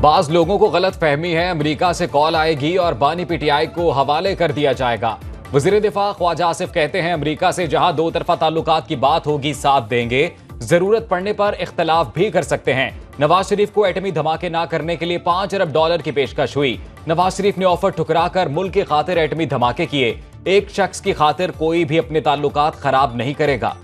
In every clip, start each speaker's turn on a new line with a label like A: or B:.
A: बाज लोगों को गलत फहमी है, अमेरिका से कॉल आएगी और बानी पीटीआई को हवाले कर दिया जाएगा। वजीर दिफा ख्वाजा आसिफ कहते हैं अमेरिका से जहां दो तरफा ताल्लुकात की बात होगी साथ देंगे, जरूरत पड़ने पर इख्तलाफ भी कर सकते हैं। नवाज शरीफ को एटमी धमाके ना करने के लिए $5 अरब की पेशकश हुई। नवाज शरीफ ने ऑफर ठुकराकर मुल्क की खातिर एटमी धमाके किए। एक शख्स की खातिर कोई भी अपने ताल्लुकात खराब नहीं करेगा।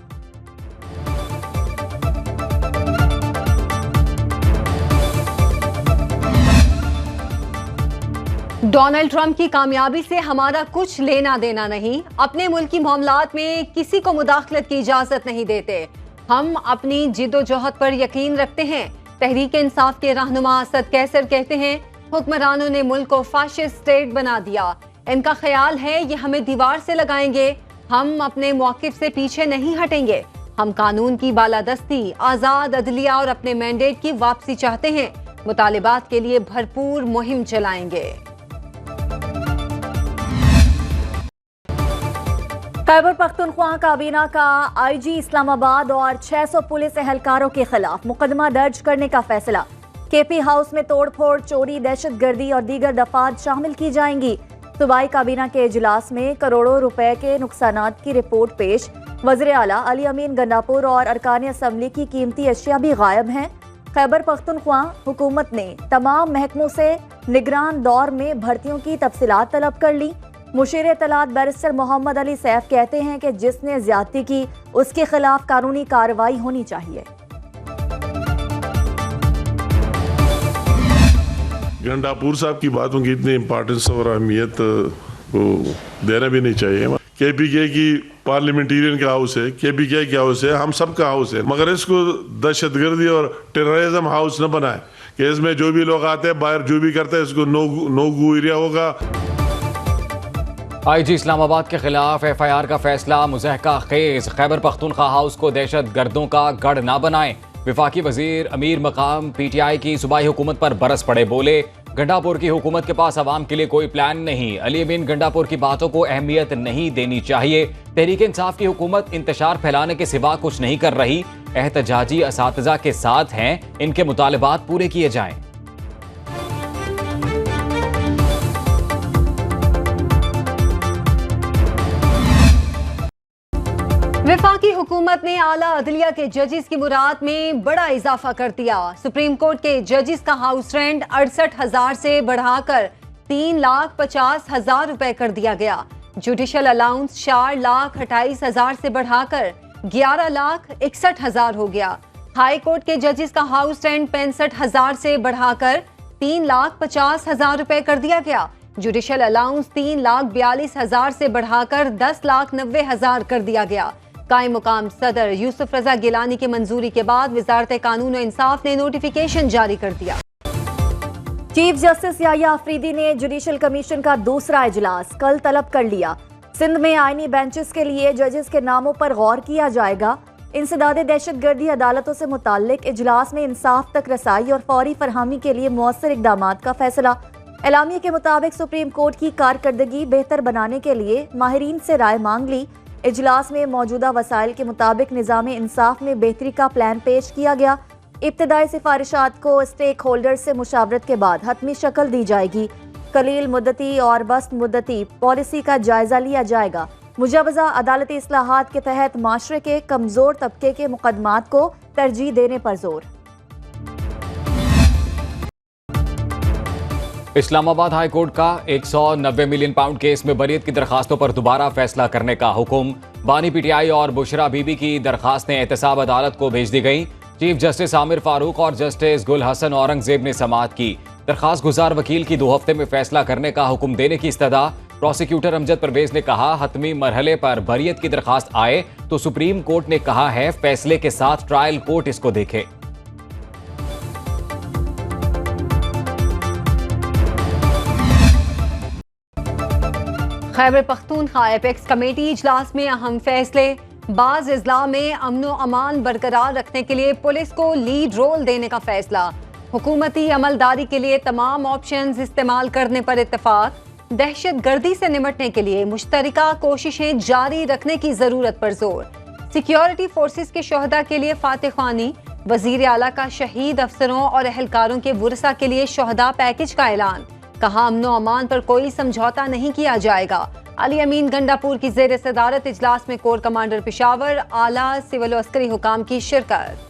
B: डोनाल्ड ट्रंप की कामयाबी से हमारा कुछ लेना देना नहीं, अपने मुल्क की मामलात में किसी को मुदाखलत की इजाजत नहीं देते। हम अपनी जिद्दोजहद पर यकीन रखते हैं। तहरीक इंसाफ के रहनुमा असद कैसर कहते हैं हुक्मरानों ने मुल्क को फाशिस्ट स्टेट बना दिया। इनका ख्याल है ये हमें दीवार से लगाएंगे। हम अपने मौकिफ से पीछे नहीं हटेंगे। हम कानून की बालादस्ती, आजाद अदलिया और अपने मैंडेट की वापसी चाहते हैं। मुतालिबात के लिए भरपूर मुहिम चलाएंगे।
C: खैबर पख्तूनख्वा काबीना का आईजी इस्लामाबाद और 600 पुलिस एहलकारों के खिलाफ मुकदमा दर्ज करने का फैसला। केपी हाउस में तोड़फोड़, चोरी, दहशतगर्दी और दीगर दफात शामिल की जाएंगी। सूबाई काबीना के इजलास में करोड़ों रुपए के नुकसानात की रिपोर्ट पेश। वज़ीर आला अली अमीन गंडापुर और अरकान असम्बली की कीमती अशिया भी गायब हैं। खैबर पख्तूनख्वा हुकूमत ने तमाम महकमों से निगरान दौर में भर्तियों की तफसीलात तलब कर ली। मुशीर इत्तलात बैरिस्टर मोहम्मद अली सैफ कहते हैं कि जिसने ज्यादती की उसके खिलाफ कानूनी कार्रवाई होनी चाहिए।
D: गंडापुर साहब की बातों की इतनी इम्पोर्टेंस और अहमियत को देना भी नहीं चाहिए। केपीके की पार्लियामेंटेरियन का हाउस है, केपीके का हाउस है, हम सब का हाउस है, मगर इसको दहशतगर्दी और टेररिज्म हाउस न बनाए कि इसमें जो भी लोग आते हैं बाहर जो भी करते हैं इसको नो गो एरिया होगा।
A: आईजी इस्लामाबाद के खिलाफ एफआईआर का फैसला मुज़हका खेज। खैबर पख्तूनख्वा हाउस को दहशत गर्दों का गढ़ ना बनाएं। विफाकी वजीर अमीर मकाम पीटीआई की सूबाई हुकूमत पर बरस पड़े, बोले गंडापुर की हुकूमत के पास अवाम के लिए कोई प्लान नहीं। अली अमीन गंडापुर की बातों को अहमियत नहीं देनी चाहिए। तहरीक इंसाफ की हुकूमत इंतशार फैलाने के सिवा कुछ नहीं कर रही। एहतजाजी असातिज़ा के साथ हैं, इनके मुतालिबात पूरे किए जाएं।
B: वफाकी हुकूमत ने आला अदलिया के जजेस की मुराद में बड़ा इजाफा कर दिया। सुप्रीम कोर्ट के जजेस का हाउस रेंट 68,000 से बढ़ाकर 3,50,000 रुपए कर दिया गया। जुडिशल अलाउंस 4,28,000 से बढ़ाकर 11,61,000 हो गया। हाई कोर्ट के जजेस का हाउस रेंट 65,000 से बढ़ाकर 3,50,000 रुपए कर दिया गया। जुडिशल अलाउंस 3,42,000 से बढ़ाकर 10,90,000 कर दिया गया। कायम मुकाम सदर यूसुफ रजा गिलानी की मंजूरी के बाद वजारत कानून और इंसाफ ने नोटिफिकेशन जारी कर दिया।
C: चीफ जस्टिस याह्या अफरीदी ने जुडिशल कमीशन का दूसरा इजलास कल तलब कर लिया। सिंध में आईनी बेंचेस के लिए जजेस के नामों पर गौर किया जाएगा। इंसदादे दहशतगर्दी अदालतों से मुताल्लिक इजलास में इंसाफ तक रसाई और फौरी फरहमी के लिए मुअस्सर इकदामात का फैसला। एलामिया के मुताबिक सुप्रीम कोर्ट की कारकर्दगी बेहतर बनाने के लिए माहिरीन से राय मांग ली। इजलास में मौजूदा वसाइल के मुताबिक निज़ाम इंसाफ में बेहतरी का प्लान पेश किया गया। इब्तदाई सिफारिशात को स्टेक होल्डर से मुशावरत के बाद हतमी शक्ल दी जाएगी। कलील मुद्दती और बस्त मुद्दती पॉलिसी का जायजा लिया जाएगा। मुजवजा अदालती इस्लाहात के तहत माशरे के कमजोर तबके के मुकदमात को तरजीह देने पर जोर।
A: इस्लामाबाद हाई कोर्ट का 190 मिलियन पाउंड केस में बरीयत की दरखास्तों पर दोबारा फैसला करने का हुक्म। बानी पीटीआई और बुशरा बीबी की दरखास्तें एहतसाब अदालत को भेज दी गई। चीफ जस्टिस आमिर फारूक और जस्टिस गुल हसन औरंगजेब ने समाअत की। दरखास्त गुजार वकील की 2 हफ्ते में फैसला करने का हुक्म देने की इस्तदा। प्रोसिक्यूटर अमजद परवेज ने कहा हतमी मरहले पर बरीयत की दरखास्त आए तो सुप्रीम कोर्ट ने कहा है फैसले के साथ ट्रायल कोर्ट इसको देखे।
B: खैबर पख्तूनख्वा एपेक्स कमेटी इजलास में अहम फैसले। बाज अजला में अमनो अमान बरकरार रखने के लिए पुलिस को लीड रोल देने का फैसला। हुकूमती अमलदारी के लिए तमाम ऑप्शंस इस्तेमाल करने पर इत्तेफाक। दहशत गर्दी से निपटने के लिए मुश्तरका कोशिशें जारी रखने की जरूरत पर जोर। सिक्योरिटी फोर्सेस के शोहदा के लिए फातिह ख्वानी। वजीर आला का शहीद अफसरों और एहलकारों के वुरसा के लिए शोहदा पैकेज का ऐलान। कहा अमनो अमान पर कोई समझौता नहीं किया जाएगा। अली अमीन गंडापुर की जेर सदारत इजलास में कोर कमांडर पेशावर, आला सिविल अस्करी हुकाम की शिरकत।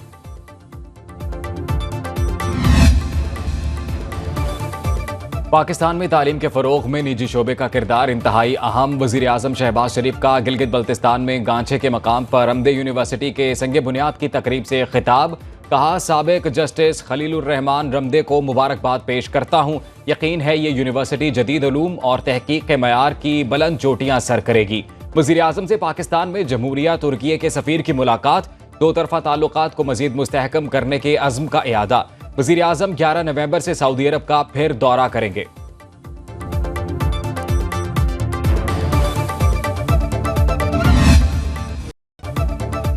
A: पाकिस्तान में तालीम के फरोग में निजी शोबे का किरदार इंतहाई अहम। वजीर आजम शहबाज शरीफ का गिलगित बल्तिस्तान में गांचे के मकाम पर रमदे यूनिवर्सिटी के संगे बुनियाद की तकरीब से खिताब। कहा साबिक जस्टिस खलीलुर रहमान रमदे को मुबारकबाद पेश करता हूं। यकीन है ये यूनिवर्सिटी जदीद उलूम और तहकीक के मयार की बुलंद चोटियां सर करेगी। वजीर आजम से पाकिस्तान में जमहूरिया तुर्की के सफीर की मुलाकात। दो तरफा ताल्लुकात को मजीद मुस्तहकम करने के अज़्म का इयादा। वजीर आजम 11 नवंबर से सऊदी अरब का फिर दौरा करेंगे।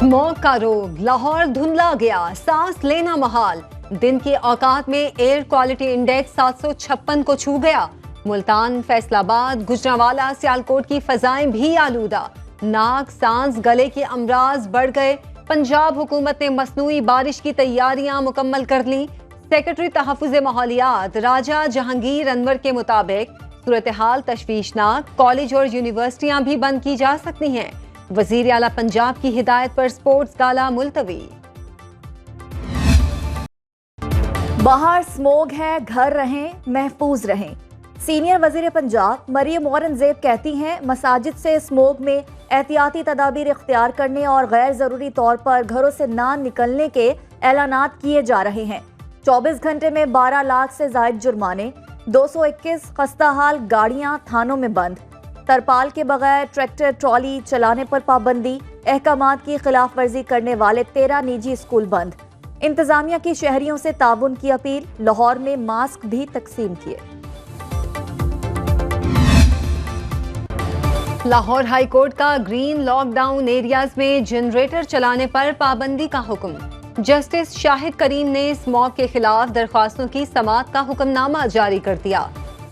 B: मौत का रोग, लाहौर धुंधला गया, सांस लेना महाल। दिन के औकात में एयर क्वालिटी इंडेक्स 756 को छू गया। मुल्तान, फैसलाबाद, गुजरांवाला, सियालकोट की फजाएं भी आलूदा। नाक, सांस, गले के अमराज बढ़ गए। पंजाब हुकूमत ने मसनूई बारिश की तैयारियां मुकम्मल कर ली। सेक्रेटरी तहफ़्फ़ुज़ माहौलियात राजा जहांगीर अनवर के मुताबिक सूरत हाल तशवीशनाक, कॉलेज और यूनिवर्सिटियां भी बंद की जा सकती हैं। वजीर आला पंजाब की हिदायत पर स्पोर्ट्स गाला मुलतवी।
C: बाहर स्मोग है, घर रहें, महफूज रहें। सीनियर वजीर पंजाब मरियम औरंगजेब कहती हैं मसाजिद से स्मोग में एहतियाती तदाबीर इख्तियार करने और गैर जरूरी तौर पर घरों से ना निकलने के ऐलानात किए जा रहे हैं। 24 घंटे में 12 लाख से जायद जुर्माने, 221 खस्ताहाल गाड़ियां थानों में बंद। तरपाल के बगैर ट्रैक्टर ट्रॉली चलाने पर पाबंदी। अहकामात की खिलाफ वर्जी करने वाले 13 निजी स्कूल बंद। इंतजामिया की शहरियों से ताबुन की अपील। लाहौर में मास्क भी तकसीम किए।
B: लाहौर हाई कोर्ट का ग्रीन लॉकडाउन एरियाज में जनरेटर चलाने पर पाबंदी का हुक्म। जस्टिस शाहिद करीम ने स्मॉग के खिलाफ दरख्वास्तों की समाअत का हुक्मनामा जारी कर दिया।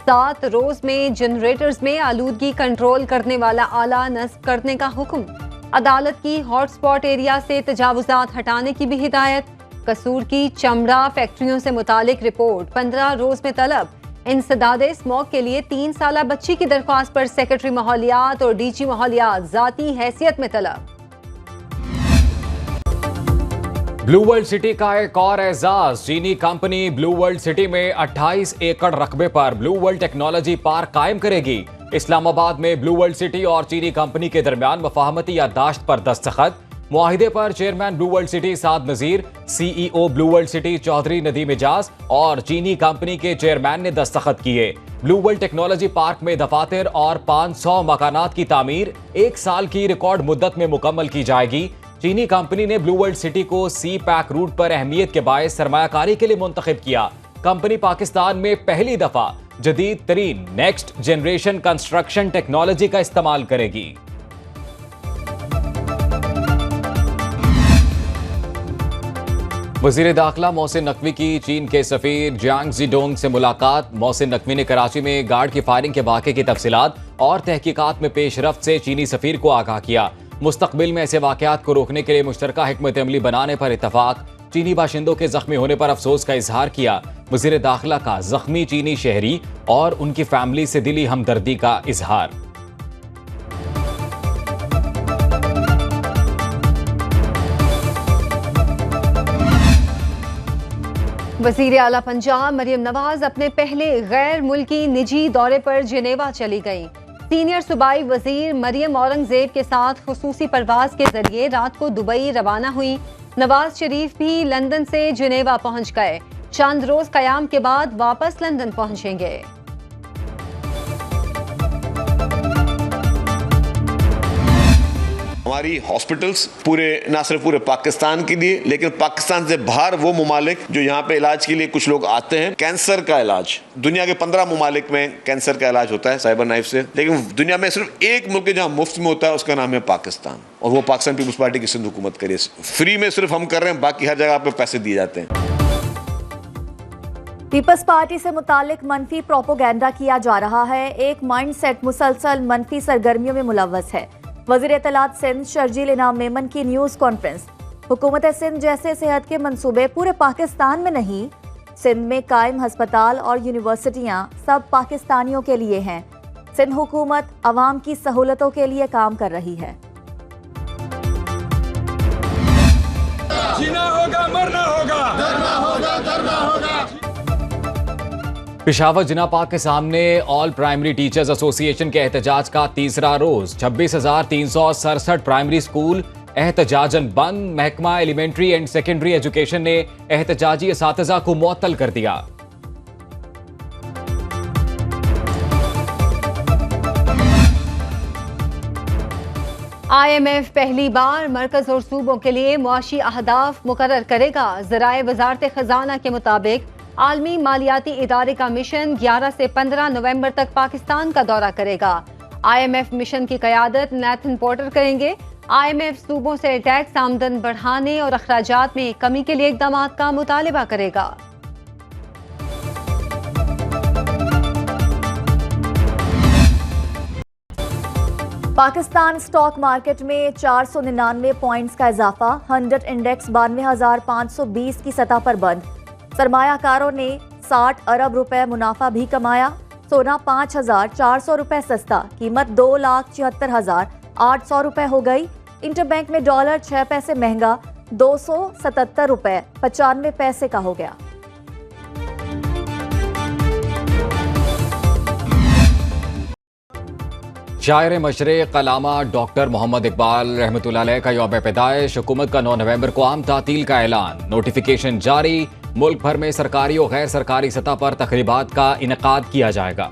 B: 7 रोज में जनरेटर्स में आलूदगी कंट्रोल करने वाला आला नस्ब करने का हुक्म। अदालत की हॉटस्पॉट एरिया से तजावुजात हटाने की भी हिदायत। कसूर की चमड़ा फैक्ट्रियों से मुतालिक रिपोर्ट 15 रोज में तलब। इंसदादे स्मॉग के लिए 3 साला बच्ची की दरख्वास्त पर सेक्रेटरी माहौलियात और डीजी माहौलियात जाती हैसियत में तलब।
A: ब्लू वर्ल्ड सिटी का एक और एजाज। चीनी कंपनी ब्लू वर्ल्ड सिटी में 28 एकड़ रकबे पर ब्लू वर्ल्ड टेक्नोलॉजी पार्क कायम करेगी। इस्लामाबाद में ब्लू वर्ल्ड सिटी और चीनी कंपनी के दरमियान मुफाहमती याददाश्त पर दस्तखत। मुआहिदे पर chairman Blue World City Saad Nazir, CEO Blue World City Chaudhry Nadeem Ijaz और चीनी कंपनी के चेयरमैन ने दस्तखत किए। ब्लू वर्ल्ड टेक्नोलॉजी पार्क में दफातर और 500 मकानात की तामीर 1 साल की रिकॉर्ड मुद्दत में मुकम्मल की जाएगी। चीनी कंपनी ने ब्लू वर्ल्ड सिटी को सी पैक रूट पर अहमियत के बायस सरमायाकारी के लिए मुंतखब किया। कंपनी पाकिस्तान में पहली दफा जदीद तरीन नेक्स्ट जनरेशन कंस्ट्रक्शन टेक्नोलॉजी का इस्तेमाल करेगी। वजीर दाखिला मोहसिन नकवी की चीन के सफीर जियांग जीडोंग से मुलाकात। मोहसिन नकवी ने कराची में गार्ड की फायरिंग के वाक़े की तफसीलात और तहकीकात में पेशरफ्त से चीनी सफीर को आगाह किया। मुस्तकबिल में ऐसे वाक़यात को रोकने के लिए मुश्तरका हिकमत अमली बनाने पर इत्तफाक। चीनी बाशिंदों के जख्मी होने पर अफसोस का इजहार किया। वजीर दाखिला का जख्मी चीनी शहरी और उनकी फैमिली से दिली हमदर्दी का इजहार।
B: वजीर आला पंजाब मरियम नवाज अपने पहले गैर मुल्की निजी दौरे पर जिनेवा चली गईं। सीनियर सूबाई वजीर मरियम औरंगजेब के साथ खुसूसी परवाज के जरिए रात को दुबई रवाना हुई। नवाज शरीफ भी लंदन से जिनेवा पहुंच गए। चंद रोज कयाम के बाद वापस लंदन पहुंचेंगे।
E: हमारी हॉस्पिटल्स पूरे ना सिर्फ पूरे पाकिस्तान के लिए लेकिन पाकिस्तान से बाहर वो ममालिक जो यहाँ पे इलाज के लिए कुछ लोग आते हैं। कैंसर का इलाज दुनिया के 15 ममालिक में कैंसर का इलाज होता है साइबर नाइफ से, लेकिन दुनिया में सिर्फ एक मुल्क जहाँ मुफ्त में होता है, उसका नाम है पाकिस्तान। और वो पाकिस्तान पीपुल्स पार्टी की सिंध हुकूमत करे। फ्री में सिर्फ हम कर रहे हैं, बाकी हर जगह पे पैसे दिए जाते हैं।
C: पीपल्स पार्टी से मुतालिक मनफी प्रोपोगेंडा किया जा रहा है। एक माइंडसेट मुसलसल मनफी सरगर्मियों में मुलव्वस है। वज़ीर इत्तलात सिंध शर्जील इनाम मेमन की न्यूज़ कॉन्फ्रेंस। हुकूमत सिंध जैसे सेहत के मंसूबे पूरे पाकिस्तान में नहीं, सिंध में कायम हस्पताल और यूनिवर्सिटियां सब पाकिस्तानियों के लिए हैं। सिंध हुकूमत अवाम की सहूलतों के लिए काम कर रही है।
F: जीना होगा, मरना होगा, डरना होगा, डरना होगा।
A: पेशावर जिना पाक के सामने ऑल प्राइमरी टीचर्स एसोसिएशन के एहतजाज का तीसरा रोज। 26,367 प्राइमरी स्कूल एहतजाजन बंद। महकमा एलिमेंट्री एंड सेकेंडरी एजुकेशन ने एहतजाजी असातिज़ा को मुअत्तल कर दिया।
B: IMF पहली बार मरकज और सूबों के लिए मुआशी अहदाफ मुकर्रर करेगा। ज़राए वजारत खजाना के मुताबिक आलमी मालियाती इदारे का मिशन 11 से 15 नवंबर तक पाकिस्तान का दौरा करेगा। IMF मिशन की क़यादत नेथन पोर्टर करेंगे। IMF सूबों से टैक्स आमदन बढ़ाने और अखराजात में कमी के लिए इक़दाम का मुतालिबा करेगा।
C: पाकिस्तान स्टॉक मार्केट में 499 पॉइंट्स का इजाफा। 100 इंडेक्स 92,520 की सतह पर बंद। सरमायाकारों ने 60 अरब रुपए मुनाफा भी कमाया। सोना 5,400 रुपए सस्ता, कीमत 2,74,800 रुपए हो गई। इंटरबैंक में डॉलर 6 पैसे महंगा 277 रुपए 95 पैसे का हो गया।
A: शायर मशरिक़ अल्लामा डॉक्टर मोहम्मद इकबाल रहमतुल्लाह अलैह का यौम पैदाइश। हुकूमत का 9 नवंबर को आम तातील का ऐलान। नोटिफिकेशन जारी। मुल्क भर में सरकारी और गैर सरकारी सतह पर तकरीबात का इनेकाद किया जाएगा।